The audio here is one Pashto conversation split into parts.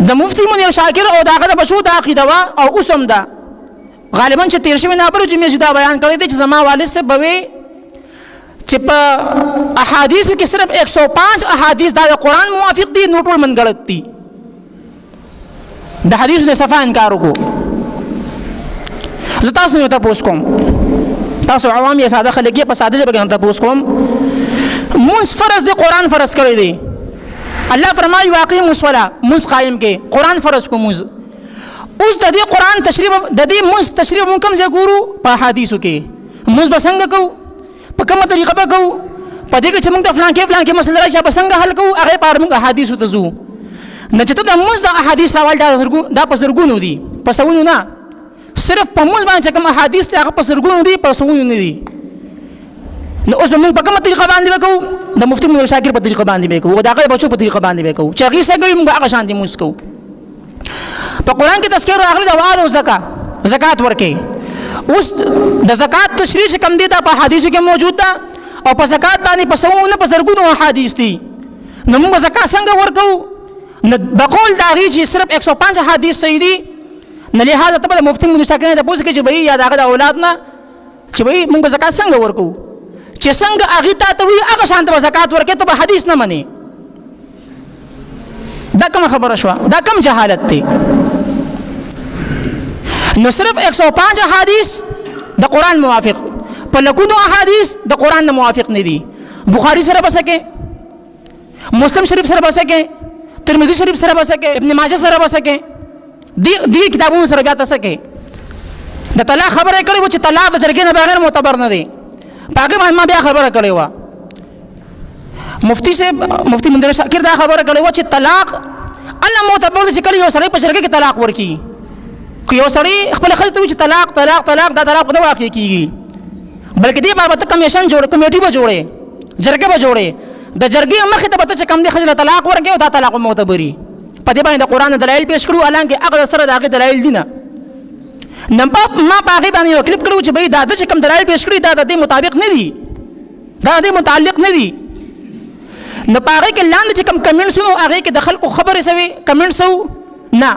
د مفتی منیر شاکر او داغه د بشو د عقیده وا او اوسم دا غالبا چې تیر شوی نه پرو چې مې دا بیان کړی دی چې زما والد سے بوي چې په احادیث کې صرف 105 احادیث دا د قران موافق دي نو ټول من غلط دي د حدیث نه صفه انکار وکړو زه تاسو یو تاسو کوم تاسو عوام یې ساده خلک یې په ساده ژبه کې تاسو کوم مونږ فرض دی قران فرض کړی دی الله فرمایي واقیم الصلاه مونږ قائم کې قران فرض کو مونږ اوس د دې قران تشریح د دې مونږ تشریح مونږ کوم ځای ګورو په حدیثو کې مونږ بسنګ کو په کومه طریقه به کو په دې کې چې موږ د فلان کې مسله راشه بسنګ حل کو هغه په موږ حدیثو ته زو نه چې ته د مونږ د احادیث حوالې دا په زرګونو دي په سوونو نه صرف په مونږ باندې کوم احادیث هغه په زرګونو دي په سوونو نه دي نو اوس موږ په کومه طریقه باندې وکړو د مفتی منیر شاکر په طریقه باندې وکړو دا غي بچو په طریقه باندې وکړو چې هغه څنګه موږ هغه شان دي موږ کو په قران کې تذکر راغلی د واعظ او زکات ورکې اوس د زکات تشریح کوم دي دا په حدیثو کې موجود ده او په زکات باندې په سوونه په زرګونو احادیث دي نو موږ زکات څنګه ورکو نو بقول دا غي چې صرف 105 احادیث صحیح دي نه لهدا ته مفتی منیر شاکر نه پوښتنه کوي چې بھئی یا داغه د اولاد نه چې بھئی موږ زکات څنګه ورکو چې څنګه هغه ته وي هغه شانته زکات ورکې ته به حدیث نه مني دا کوم خبره شو دا کوم جهالت دی نو صرف 105 احادیث د قران موافق په لکونو احادیث د قران نه موافق نه دي بخاری سره بسکه مسلم شریف سره بسکه ترمذی شریف سره بسکه ابن ماجه سره بسکه دی کتابونو سره بیا تسکه د طلاق خبره کړي و چې طلاق د جرګې نه بغیر معتبر نه دی پاګه باندې ما بیا خبره کړې و مفتی منیر شاکر دا خبره کړې و چې طلاق الله معتبر چې کله یو سړی په جرګې کې طلاق ورکي که یو سړی خپل خځه ته چې طلاق دا طلاق نه واقع کیږي بلکې دې بابت کمیشن کمیټي به جوړي جرګه به جوړي د جرګې مخې ته به چې کم دي خځه طلاق ورکي او دا طلاق معتبري په دې باندې د قران دلایل پیش کړو الانکه هغه سره د هغه دلایل دي نه ما باغی باندې یو کلیپ کړو چې بھئی دا چې کم دلایل پیش کړی دا د دې مطابق نه دي دا د متعلق نه دي نو باغی کې لاندې چې کم کمنټس نو هغه کې د خلکو خبره سوي کمنټس نه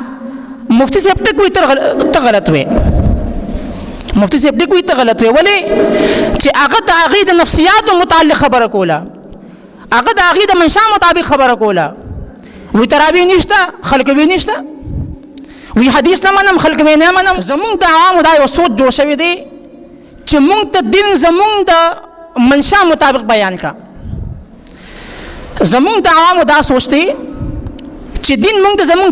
مفتی صاحب ته کوئی ته غلط وي مفتی صاحب ته کوئی ته غلط وي ولې چې هغه د هغه د نفسیات متعلق خبره کوله هغه د هغه د منشا مطابق خبره کوله وی تراوی نشته خلک وی نشته وی حدیث نه منم خلک وی نه منم زمونږ د عوامو دا یو سوچ جوړ شوی دی چې مونږ ته دین زمونږ د منشا مطابق بیان کا زمونږ د عوامو دا سوچ دی چې دین مونږ ته زمونږ